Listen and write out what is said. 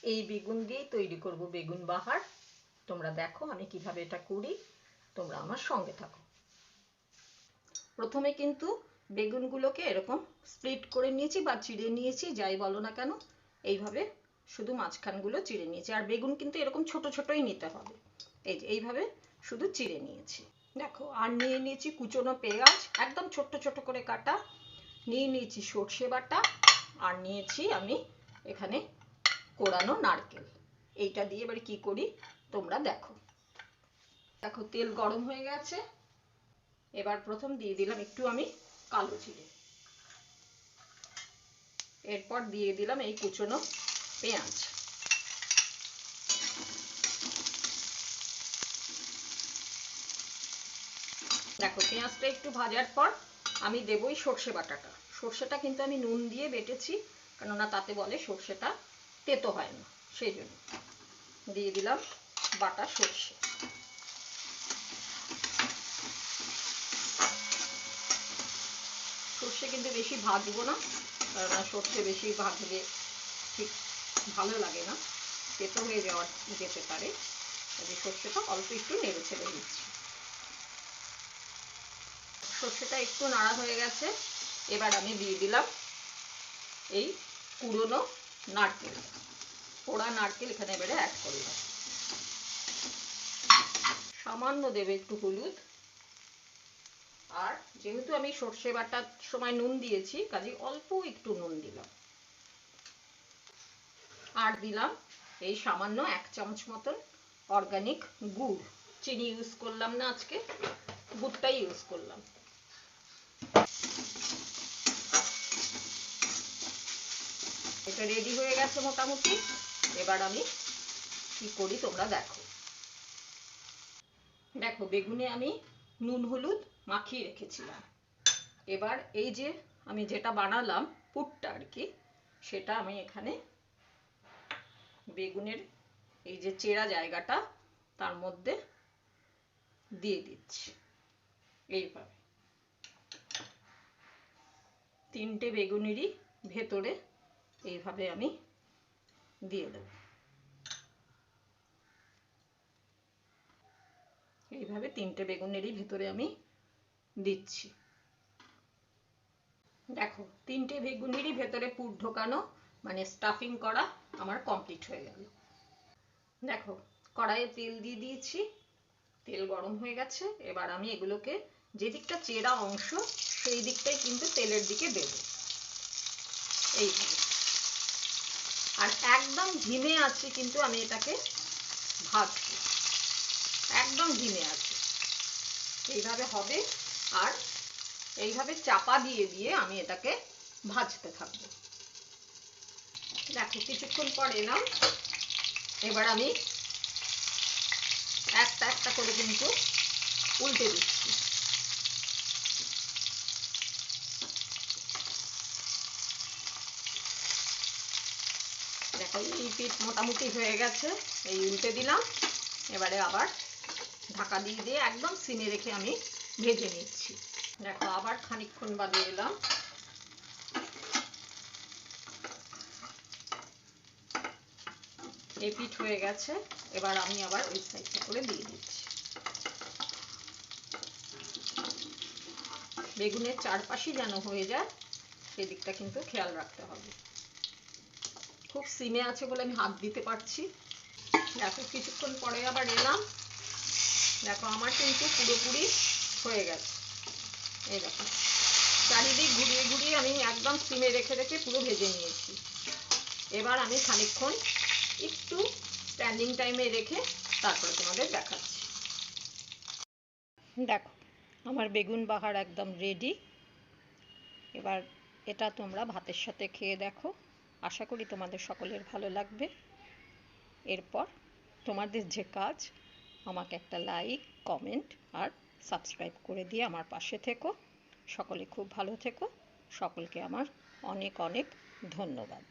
এই বেগুন দিয়েই তৈরি করব বেগুন বাহার। তোমরা দেখো আমি কিভাবে এটা করি, তোমরা আমার সঙ্গে থাকো। প্রথমে কিন্তু বেগুনগুলোকে এরকম স্প্লিট করে নিয়েছি বা চিড়ে নিয়েছি, যাই বলো না কেন। এইভাবে শুধু মাঝখানগুলো চিড়ে নিয়েছি, আর বেগুন কিন্তু এরকম ছোট ছোটই নিতে হবে। এই যে এইভাবে শুধু চিড়ে নিয়েছি। দেখো, আর নিয়ে নিয়েছি কুচনো পেঁয়াজ, একদম ছোট্ট ছোট করে কাটা। নিয়ে নিয়েছি সর্ষে বাটা, আর নিয়েছি আমি এখানে কোড়ানো নারকেল। এইটা দিয়ে এবার কি করি তোমরা দেখো। দেখো তেল গরম হয়ে গেছে। এবার প্রথম দিয়ে দিলাম একটু আমি কালো জিরে, এরপর দিয়ে দিলাম এই কুচনো পেঁয়াজ। দেখো পেঁয়াজটা একটু ভাজার পর আমি দেবই সর্ষে বাটাটা। সর্ষেটা কিন্তু আমি নুন দিয়ে বেটেছি, কেননা তাতে বলে সর্ষেটা তেতো হয় না, সেই জন্য দিয়ে দিলাম বাটা সর্ষে। সর্ষে কিন্তু বেশি ভাজবো না, কারণ সর্ষে বেশি ভাজলে ঠিক ভালো লাগে না, তেতো হয়ে যাওয়া যেতে পারে। সর্ষেটা অল্প একটু নেড়ে ছেড়ে দিচ্ছি। সর্ষেটা একটু নাড়া হয়ে গেছে। এবার আমি দিয়ে দিলাম এই কুড়োনো নারকেল, পোড়া নারকেল এখানে এবারে অ্যাড করলাম। সামান্য দেবে একটু হলুদ, আর যেহেতু আমি সর্ষে বাটার সময় নুন দিয়েছি, কাজে অল্প একটু নুন দিলাম। আর দিলাম এই সামান্য 1 চামচ মতন অর্গানিক গুড়। চিনি ইউজ করলাম না আজকে, গুড়টাই ইউজ করলাম। এটা রেডি হয়ে গেছে মোটামুটি। এবার আমি কি করি তোমরা দেখো। দেখো বেগুনে আমি নুন হলুদ মাখিয়ে রেখেছিলাম। এবার এই যে আমি যেটা বানালাম পুরটা আর কি, সেটা আমি এখানে বেগুনের এই যে চেরা জায়গাটা তার মধ্যে দিয়ে দিচ্ছি। এইভাবে 3টে বেগুনেরই ভেতরে এইভাবে আমি দিয়ে দেব। এইভাবে 3টে বেগুনেরই ভেতরে আমি দিচ্ছি। দেখো 3টে বেগুনেরই ভেতরে পুর ঢোকানো মানে স্টাফিং করা আমার কমপ্লিট হয়ে গেল। দেখো কড়াইয়ে তেল দিয়ে দিয়েছি, তেল গরম হয়ে গেছে। এবার আমি এগুলোকে যে দিকটা চেরা অংশ সেই দিকটাই কিন্তু তেলের দিকে দেব, এইভাবে। আর একদম ধিমে আছে কিন্তু আমি এটাকে ভাজবো, একদম ধিমে আছে, এইভাবে হবে। আর এইভাবে চাপা দিয়ে দিয়ে আমি এটাকে ভাজতে থাকবো। দেখো কিছুক্ষণ পর এলাম। এবার আমি একটা একটা করে কিন্তু উল্টে দিচ্ছি। দেখো এই পিঠ মোটামুটি হয়ে গেছে, এই উল্টে দিলাম। এবারে আবার ঢাকা দিয়ে দিয়ে একদম সিমে রেখে আমি ভেজে নিচ্ছি। দেখো আবার খানিকক্ষণ বাদে এলাম। এই পিঠ হয়ে গেছে। এবার আমি আবার ওই সাইডটা করে দিয়ে দিচ্ছি। বেগুনের চারপাশে যেন হয়ে যায় সেদিকটা কিন্তু খেয়াল রাখতে হবে। খুব সিমে আছে বলে আমি হাত দিতে পারছি। দেখো কিছুক্ষণ পরে আবার এলাম। দেখো আমার কিন্তু পুরোপুরি হয়ে গেছে। এই দেখো চারিদিক ঘুরিয়ে ঘুরিয়ে আমি একদম সিমে রেখে রেখে পুরো ভেজে নিয়েছি। এবার আমি খানিকক্ষণ একটু স্ট্যান্ডিং টাইমে রেখে তারপরে তোমাদের দেখাচ্ছি। দেখো আমার বেগুন বাহার একদম রেডি। এবার এটা তোমরা ভাতের সাথে খেয়ে দেখো, আশা করি তোমাদের সকলের ভালো লাগবে। এরপর তোমাদের যে কাজ, আমাকে একটা লাইক, কমেন্ট আর সাবস্ক্রাইব করে দিয়ে আমার পাশে থেকো। সকলে খুব ভালো থেকো। সকলকে আমার অনেক অনেক ধন্যবাদ।